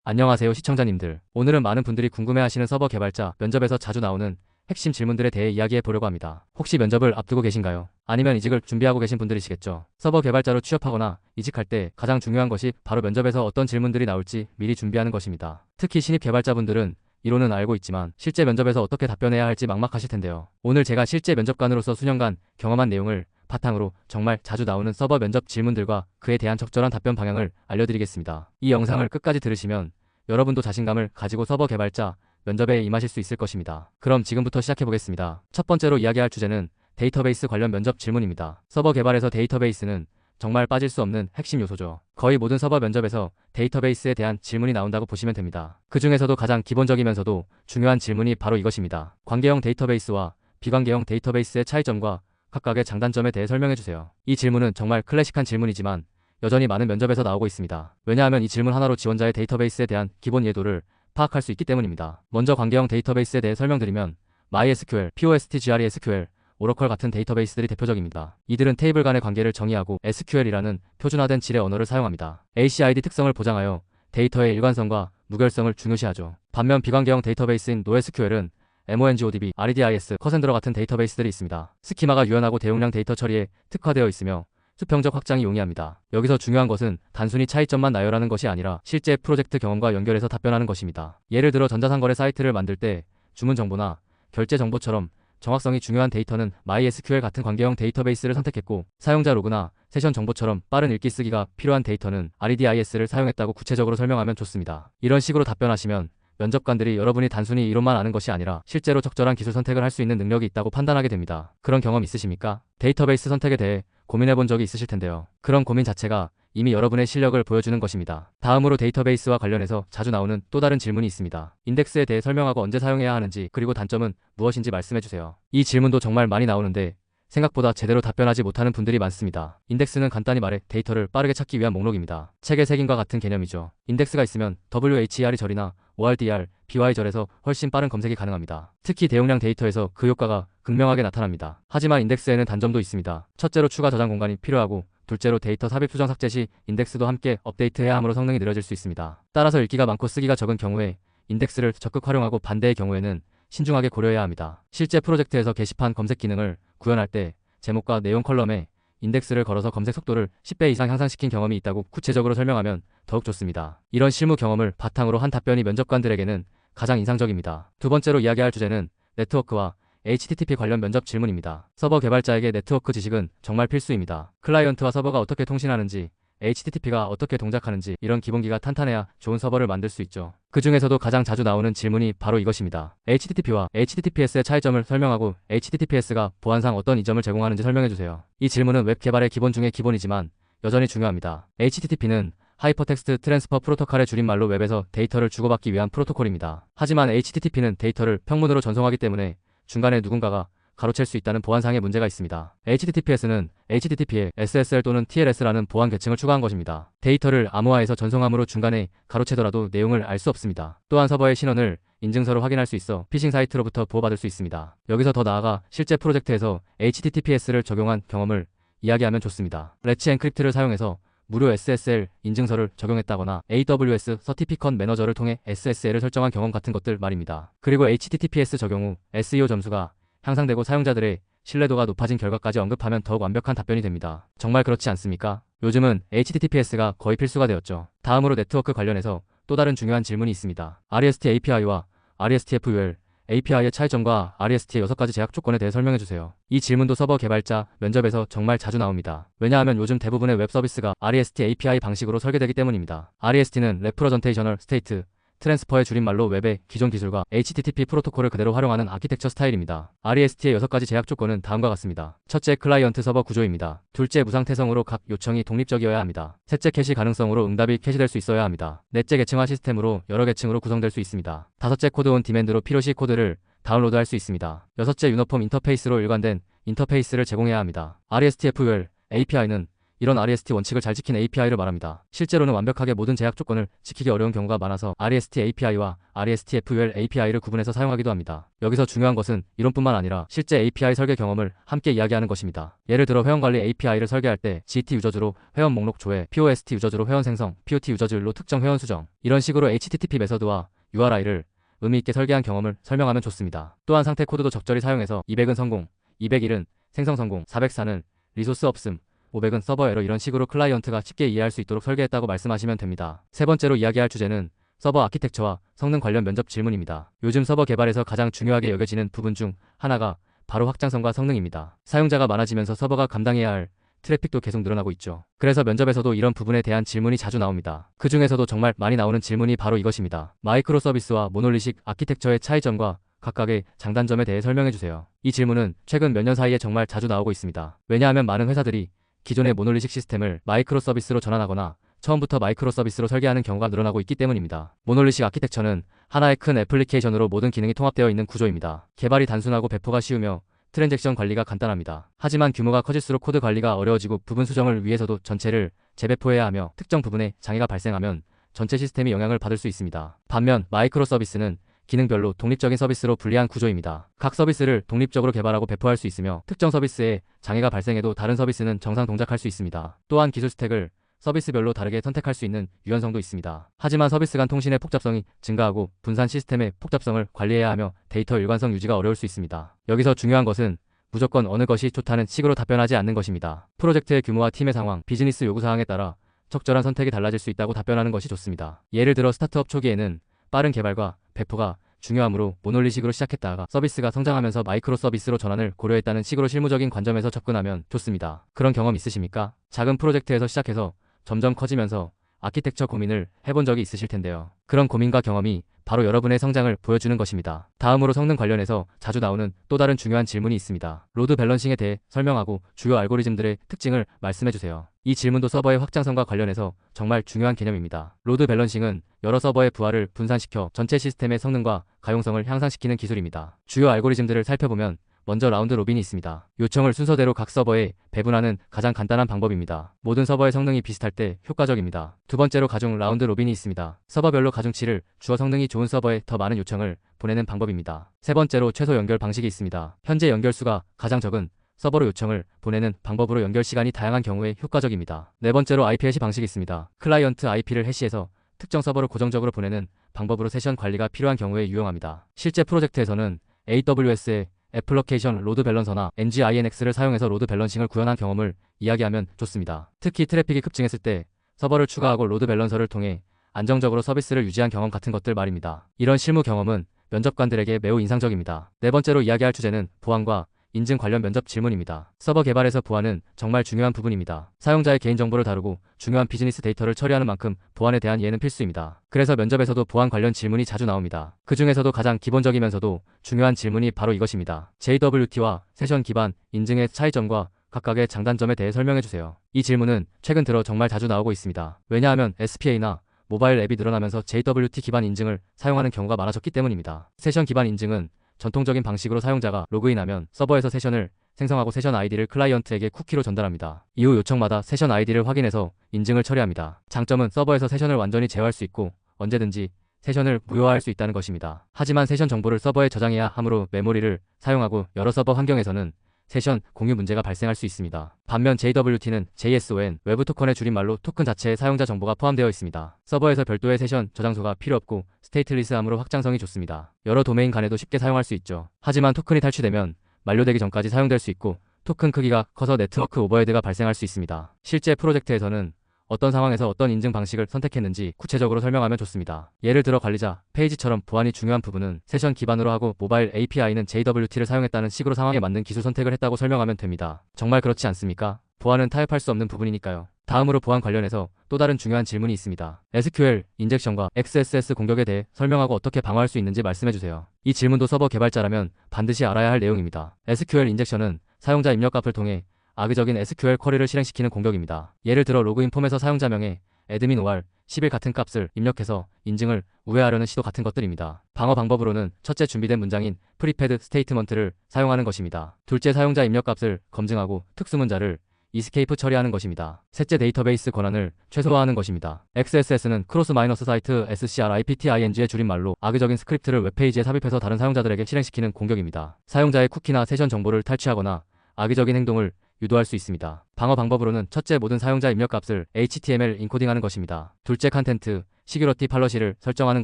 안녕하세요 시청자님들. 오늘은 많은 분들이 궁금해하시는 서버 개발자 면접에서 자주 나오는 핵심 질문들에 대해 이야기해 보려고 합니다. 혹시 면접을 앞두고 계신가요? 아니면 이직을 준비하고 계신 분들이시겠죠? 서버 개발자로 취업하거나 이직할 때 가장 중요한 것이 바로 면접에서 어떤 질문들이 나올지 미리 준비하는 것입니다. 특히 신입 개발자분들은 이론은 알고 있지만 실제 면접에서 어떻게 답변해야 할지 막막하실 텐데요. 오늘 제가 실제 면접관으로서 수년간 경험한 내용을 바탕으로 정말 자주 나오는 서버 면접 질문들과 그에 대한 적절한 답변 방향을 알려드리겠습니다. 이 영상을 끝까지 들으시면 여러분도 자신감을 가지고 서버 개발자 면접에 임하실 수 있을 것입니다. 그럼 지금부터 시작해보겠습니다. 첫 번째로 이야기할 주제는 데이터베이스 관련 면접 질문입니다. 서버 개발에서 데이터베이스는 정말 빠질 수 없는 핵심 요소죠. 거의 모든 서버 면접에서 데이터베이스에 대한 질문이 나온다고 보시면 됩니다. 그 중에서도 가장 기본적이면서도 중요한 질문이 바로 이것입니다. 관계형 데이터베이스와 비관계형 데이터베이스의 차이점과 각각의 장단점에 대해 설명해주세요. 이 질문은 정말 클래식한 질문이지만 여전히 많은 면접에서 나오고 있습니다. 왜냐하면 이 질문 하나로 지원자의 데이터베이스에 대한 기본 이해도를 파악할 수 있기 때문입니다. 먼저 관계형 데이터베이스에 대해 설명드리면 MySQL, PostgreSQL, 오러클 같은 데이터베이스들이 대표적입니다. 이들은 테이블 간의 관계를 정의하고 SQL이라는 표준화된 질의 언어를 사용합니다. ACID 특성을 보장하여 데이터의 일관성과 무결성을 중요시하죠. 반면 비관계형 데이터베이스인 NoSQL은 MongoDB, RDIS, 커센드러 같은 데이터베이스들이 있습니다. 스키마가 유연하고 대용량 데이터 처리에 특화되어 있으며 수평적 확장이 용이합니다. 여기서 중요한 것은 단순히 차이점만 나열하는 것이 아니라 실제 프로젝트 경험과 연결해서 답변하는 것입니다. 예를 들어 전자상거래 사이트를 만들 때 주문 정보나 결제 정보처럼 정확성이 중요한 데이터는 MySQL 같은 관계형 데이터베이스를 선택했고, 사용자 로그나 세션 정보처럼 빠른 읽기 쓰기가 필요한 데이터는 RDIS를 사용했다고 구체적으로 설명하면 좋습니다. 이런 식으로 답변하시면 면접관들이 여러분이 단순히 이론만 아는 것이 아니라 실제로 적절한 기술 선택을 할 수 있는 능력이 있다고 판단하게 됩니다. 그런 경험 있으십니까? 데이터베이스 선택에 대해 고민해 본 적이 있으실 텐데요. 그런 고민 자체가 이미 여러분의 실력을 보여주는 것입니다. 다음으로 데이터베이스와 관련해서 자주 나오는 또 다른 질문이 있습니다. 인덱스에 대해 설명하고 언제 사용해야 하는지, 그리고 단점은 무엇인지 말씀해 주세요. 이 질문도 정말 많이 나오는데 생각보다 제대로 답변하지 못하는 분들이 많습니다. 인덱스는 간단히 말해 데이터를 빠르게 찾기 위한 목록입니다. 책의 색인과 같은 개념이죠. 인덱스가 있으면 WHER이 절이나 ORDR, BY 절에서 훨씬 빠른 검색이 가능합니다. 특히 대용량 데이터에서 그 효과가 극명하게 나타납니다. 하지만 인덱스에는 단점도 있습니다. 첫째로 추가 저장 공간이 필요하고, 둘째로 데이터 삽입 수정 삭제 시 인덱스도 함께 업데이트해야 하므로 성능이 느려질 수 있습니다. 따라서 읽기가 많고 쓰기가 적은 경우에 인덱스를 적극 활용하고, 반대의 경우에는 신중하게 고려해야 합니다. 실제 프로젝트에서 게시판 검색 기능을 구현할 때 제목과 내용 컬럼에 인덱스를 걸어서 검색 속도를 10배 이상 향상시킨 경험이 있다고 구체적으로 설명하면 더욱 좋습니다. 이런 실무 경험을 바탕으로 한 답변이 면접관들에게는 가장 인상적입니다. 두 번째로 이야기할 주제는 네트워크와 HTTP 관련 면접 질문입니다. 서버 개발자에게 네트워크 지식은 정말 필수입니다. 클라이언트와 서버가 어떻게 통신하는지, HTTP가 어떻게 동작하는지, 이런 기본기가 탄탄해야 좋은 서버를 만들 수 있죠. 그 중에서도 가장 자주 나오는 질문이 바로 이것입니다. HTTP와 HTTPS의 차이점을 설명하고 HTTPS가 보안상 어떤 이점을 제공하는지 설명해주세요. 이 질문은 웹 개발의 기본 중에 기본이지만 여전히 중요합니다. HTTP는 하이퍼텍스트 트랜스퍼 프로토콜의 줄임말로 웹에서 데이터를 주고받기 위한 프로토콜입니다. 하지만 HTTP는 데이터를 평문으로 전송하기 때문에 중간에 누군가가 가로챌 수 있다는 보안상의 문제가 있습니다. HTTPS는 HTTP에 SSL 또는 TLS라는 보안 계층을 추가한 것입니다. 데이터를 암호화해서 전송함으로 중간에 가로채더라도 내용을 알 수 없습니다. 또한 서버의 신원을 인증서로 확인할 수 있어 피싱 사이트로부터 보호받을 수 있습니다. 여기서 더 나아가 실제 프로젝트에서 HTTPS를 적용한 경험을 이야기하면 좋습니다. 레치 엔크립트를 사용해서 무료 SSL 인증서를 적용했다거나 AWS 서티피컨 매너저를 통해 SSL을 설정한 경험 같은 것들 말입니다. 그리고 HTTPS 적용 후 SEO 점수가 향상되고 사용자들의 신뢰도가 높아진 결과까지 언급하면 더욱 완벽한 답변이 됩니다. 정말 그렇지 않습니까? 요즘은 HTTPS가 거의 필수가 되었죠. 다음으로 네트워크 관련해서 또 다른 중요한 질문이 있습니다. REST API와 RESTful API의 차이점과 REST의 6가지 제약 조건에 대해 설명해주세요. 이 질문도 서버 개발자 면접에서 정말 자주 나옵니다. 왜냐하면 요즘 대부분의 웹 서비스가 REST API 방식으로 설계되기 때문입니다. REST는 Representational State 트랜스퍼의 줄임말로 웹의 기존 기술과 HTTP 프로토콜을 그대로 활용하는 아키텍처 스타일입니다. REST의 6가지 제약 조건은 다음과 같습니다. 첫째, 클라이언트 서버 구조입니다. 둘째, 무상태성으로 각 요청이 독립적이어야 합니다. 셋째, 캐시 가능성으로 응답이 캐시될 수 있어야 합니다. 넷째, 계층화 시스템으로 여러 계층으로 구성될 수 있습니다. 다섯째, 코드 온 디맨드로 필요시 코드를 다운로드할 수 있습니다. 여섯째, 유니폼 인터페이스로 일관된 인터페이스를 제공해야 합니다. RESTful API는 이런 REST 원칙을 잘 지킨 API를 말합니다. 실제로는 완벽하게 모든 제약 조건을 지키기 어려운 경우가 많아서 REST API와 RESTful API를 구분해서 사용하기도 합니다. 여기서 중요한 것은 이론뿐만 아니라 실제 API 설계 경험을 함께 이야기하는 것입니다. 예를 들어 회원관리 API를 설계할 때 GT 유저주로 회원 목록 조회, POST 유저주로 회원 생성, POT 유저주로 특정 회원 수정, 이런 식으로 HTTP 메서드와 URI를 의미있게 설계한 경험을 설명하면 좋습니다. 또한 상태 코드도 적절히 사용해서 200은 성공, 201은 생성 성공, 404는 리소스 없음, 500은 서버 에러, 이런 식으로 클라이언트가 쉽게 이해할 수 있도록 설계했다고 말씀하시면 됩니다. 세 번째로 이야기할 주제는 서버 아키텍처와 성능 관련 면접 질문입니다. 요즘 서버 개발에서 가장 중요하게 여겨지는 부분 중 하나가 바로 확장성과 성능입니다. 사용자가 많아지면서 서버가 감당해야 할 트래픽도 계속 늘어나고 있죠. 그래서 면접에서도 이런 부분에 대한 질문이 자주 나옵니다. 그 중에서도 정말 많이 나오는 질문이 바로 이것입니다. 마이크로 서비스와 모놀리식 아키텍처의 차이점과 각각의 장단점에 대해 설명해주세요. 이 질문은 최근 몇 년 사이에 정말 자주 나오고 있습니다. 왜냐하면 많은 회사들이 기존의 모놀리식 시스템을 마이크로 서비스로 전환하거나 처음부터 마이크로 서비스로 설계하는 경우가 늘어나고 있기 때문입니다. 모놀리식 아키텍처는 하나의 큰 애플리케이션으로 모든 기능이 통합되어 있는 구조입니다. 개발이 단순하고 배포가 쉬우며 트랜잭션 관리가 간단합니다. 하지만 규모가 커질수록 코드 관리가 어려워지고 부분 수정을 위해서도 전체를 재배포해야 하며 특정 부분에 장애가 발생하면 전체 시스템이 영향을 받을 수 있습니다. 반면 마이크로 서비스는 기능별로 독립적인 서비스로 분리한 구조입니다. 각 서비스를 독립적으로 개발하고 배포할 수 있으며 특정 서비스에 장애가 발생해도 다른 서비스는 정상 동작할 수 있습니다. 또한 기술 스택을 서비스별로 다르게 선택할 수 있는 유연성도 있습니다. 하지만 서비스 간 통신의 복잡성이 증가하고 분산 시스템의 복잡성을 관리해야 하며 데이터 일관성 유지가 어려울 수 있습니다. 여기서 중요한 것은 무조건 어느 것이 좋다는 식으로 답변하지 않는 것입니다. 프로젝트의 규모와 팀의 상황, 비즈니스 요구사항에 따라 적절한 선택이 달라질 수 있다고 답변하는 것이 좋습니다. 예를 들어 스타트업 초기에는 빠른 개발과 배포가 중요하므로 모놀리식으로 시작했다가 서비스가 성장하면서 마이크로 서비스로 전환을 고려했다는 식으로 실무적인 관점에서 접근하면 좋습니다. 그런 경험 있으십니까? 작은 프로젝트에서 시작해서 점점 커지면서 아키텍처 고민을 해본 적이 있으실 텐데요. 그런 고민과 경험이 바로 여러분의 성장을 보여주는 것입니다. 다음으로 성능 관련해서 자주 나오는 또 다른 중요한 질문이 있습니다. 로드 밸런싱에 대해 설명하고 주요 알고리즘들의 특징을 말씀해주세요. 이 질문도 서버의 확장성과 관련해서 정말 중요한 개념입니다. 로드 밸런싱은 여러 서버의 부하를 분산시켜 전체 시스템의 성능과 가용성을 향상시키는 기술입니다. 주요 알고리즘들을 살펴보면 먼저 라운드 로빈이 있습니다. 요청을 순서대로 각 서버에 배분하는 가장 간단한 방법입니다. 모든 서버의 성능이 비슷할 때 효과적입니다. 두 번째로 가중 라운드 로빈이 있습니다. 서버별로 가중치를 주어 성능이 좋은 서버에 더 많은 요청을 보내는 방법입니다. 세 번째로 최소 연결 방식이 있습니다. 현재 연결수가 가장 적은 서버로 요청을 보내는 방법으로 연결 시간이 다양한 경우에 효과적입니다. 네 번째로 IP 해시 방식이 있습니다. 클라이언트 IP를 해시해서 특정 서버로 고정적으로 보내는 방법으로 세션 관리가 필요한 경우에 유용합니다. 실제 프로젝트에서는 AWS의 애플러케이션 로드 밸런서나 NGINX를 사용해서 로드 밸런싱을 구현한 경험을 이야기하면 좋습니다. 특히 트래픽이 급증했을 때 서버를 추가하고 로드 밸런서를 통해 안정적으로 서비스를 유지한 경험 같은 것들 말입니다. 이런 실무 경험은 면접관들에게 매우 인상적입니다. 네 번째로 이야기할 주제는 보안과 인증 관련 면접 질문입니다. 서버 개발에서 보안은 정말 중요한 부분입니다. 사용자의 개인정보를 다루고 중요한 비즈니스 데이터를 처리하는 만큼 보안에 대한 이해는 필수입니다. 그래서 면접에서도 보안 관련 질문이 자주 나옵니다. 그 중에서도 가장 기본적이면서도 중요한 질문이 바로 이것입니다. JWT와 세션 기반 인증의 차이점과 각각의 장단점에 대해 설명해주세요. 이 질문은 최근 들어 정말 자주 나오고 있습니다. 왜냐하면 SPA나 모바일 앱이 늘어나면서 JWT 기반 인증을 사용하는 경우가 많아졌기 때문입니다. 세션 기반 인증은 전통적인 방식으로 사용자가 로그인하면 서버에서 세션을 생성하고 세션 아이디를 클라이언트에게 쿠키로 전달합니다. 이후 요청마다 세션 아이디를 확인해서 인증을 처리합니다. 장점은 서버에서 세션을 완전히 제어할 수 있고 언제든지 세션을 무효화할 수 있다는 것입니다. 하지만 세션 정보를 서버에 저장해야 하므로 메모리를 사용하고 여러 서버 환경에서는 세션 공유 문제가 발생할 수 있습니다. 반면 JWT는 JSON, 외부 토큰의 줄임말로 토큰 자체에 사용자 정보가 포함되어 있습니다. 서버에서 별도의 세션 저장소가 필요 없고 스테이트리스함으로 확장성이 좋습니다. 여러 도메인 간에도 쉽게 사용할 수 있죠. 하지만 토큰이 탈취되면 만료되기 전까지 사용될 수 있고 토큰 크기가 커서 네트워크 오버헤드가 발생할 수 있습니다. 실제 프로젝트에서는 어떤 상황에서 어떤 인증 방식을 선택했는지 구체적으로 설명하면 좋습니다. 예를 들어 관리자 페이지처럼 보안이 중요한 부분은 세션 기반으로 하고 모바일 API는 JWT를 사용했다는 식으로 상황에 맞는 기술 선택을 했다고 설명하면 됩니다. 정말 그렇지 않습니까? 보안은 타협할 수 없는 부분이니까요. 다음으로 보안 관련해서 또 다른 중요한 질문이 있습니다. SQL 인젝션과 XSS 공격에 대해 설명하고 어떻게 방어할 수 있는지 말씀해주세요. 이 질문도 서버 개발자라면 반드시 알아야 할 내용입니다. SQL 인젝션은 사용자 입력값을 통해 악의적인 SQL 쿼리를 실행시키는 공격입니다. 예를 들어 로그인 폼에서 사용자명에 admin or 11 같은 값을 입력해서 인증을 우회하려는 시도 같은 것들입니다. 방어 방법으로는 첫째 준비된 문장인 prepared statement를 사용하는 것입니다. 둘째 사용자 입력값을 검증하고 특수문자를 이스케이프 처리하는 것입니다. 셋째, 데이터베이스 권한을 최소화하는 것입니다. XSS는 크로스-사이트 SCRIPTING의 줄임말로 악의적인 스크립트를 웹페이지에 삽입해서 다른 사용자들에게 실행시키는 공격입니다. 사용자의 쿠키나 세션 정보를 탈취하거나 악의적인 행동을 유도할 수 있습니다. 방어 방법으로는 첫째, 모든 사용자 입력값을 HTML 인코딩하는 것입니다. 둘째, 컨텐트 시큐리티 팔러시를 설정하는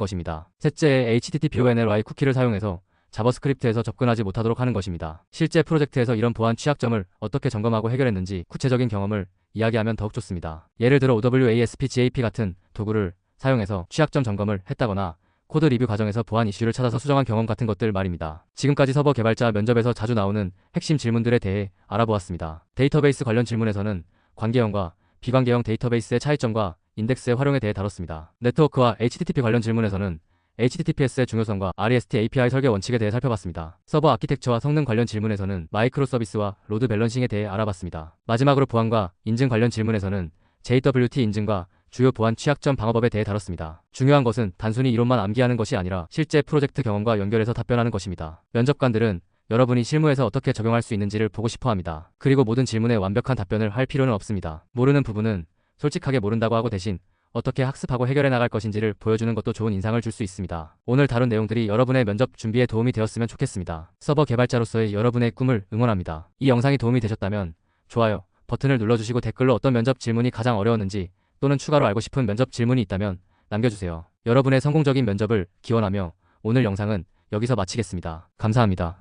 것입니다. 셋째, HTTPONLY 쿠키를 사용해서 자바스크립트에서 접근하지 못하도록 하는 것입니다. 실제 프로젝트에서 이런 보안 취약점을 어떻게 점검하고 해결했는지 구체적인 경험을 이야기하면 더욱 좋습니다. 예를 들어 OWASP-GAP 같은 도구를 사용해서 취약점 점검을 했다거나 코드 리뷰 과정에서 보안 이슈를 찾아서 수정한 경험 같은 것들 말입니다. 지금까지 서버 개발자 면접에서 자주 나오는 핵심 질문들에 대해 알아보았습니다. 데이터베이스 관련 질문에서는 관계형과 비관계형 데이터베이스의 차이점과 인덱스의 활용에 대해 다뤘습니다. 네트워크와 HTTP 관련 질문에서는 HTTPS의 중요성과 REST API 설계 원칙에 대해 살펴봤습니다. 서버 아키텍처와 성능 관련 질문에서는 마이크로 서비스와 로드 밸런싱에 대해 알아봤습니다. 마지막으로 보안과 인증 관련 질문에서는 JWT 인증과 주요 보안 취약점 방어법에 대해 다뤘습니다. 중요한 것은 단순히 이론만 암기하는 것이 아니라 실제 프로젝트 경험과 연결해서 답변하는 것입니다. 면접관들은 여러분이 실무에서 어떻게 적용할 수 있는지를 보고 싶어 합니다. 그리고 모든 질문에 완벽한 답변을 할 필요는 없습니다. 모르는 부분은 솔직하게 모른다고 하고 대신 어떻게 학습하고 해결해 나갈 것인지를 보여주는 것도 좋은 인상을 줄 수 있습니다. 오늘 다룬 내용들이 여러분의 면접 준비에 도움이 되었으면 좋겠습니다. 서버 개발자로서의 여러분의 꿈을 응원합니다. 이 영상이 도움이 되셨다면 좋아요 버튼을 눌러주시고 댓글로 어떤 면접 질문이 가장 어려웠는지 또는 추가로 알고 싶은 면접 질문이 있다면 남겨주세요. 여러분의 성공적인 면접을 기원하며 오늘 영상은 여기서 마치겠습니다. 감사합니다.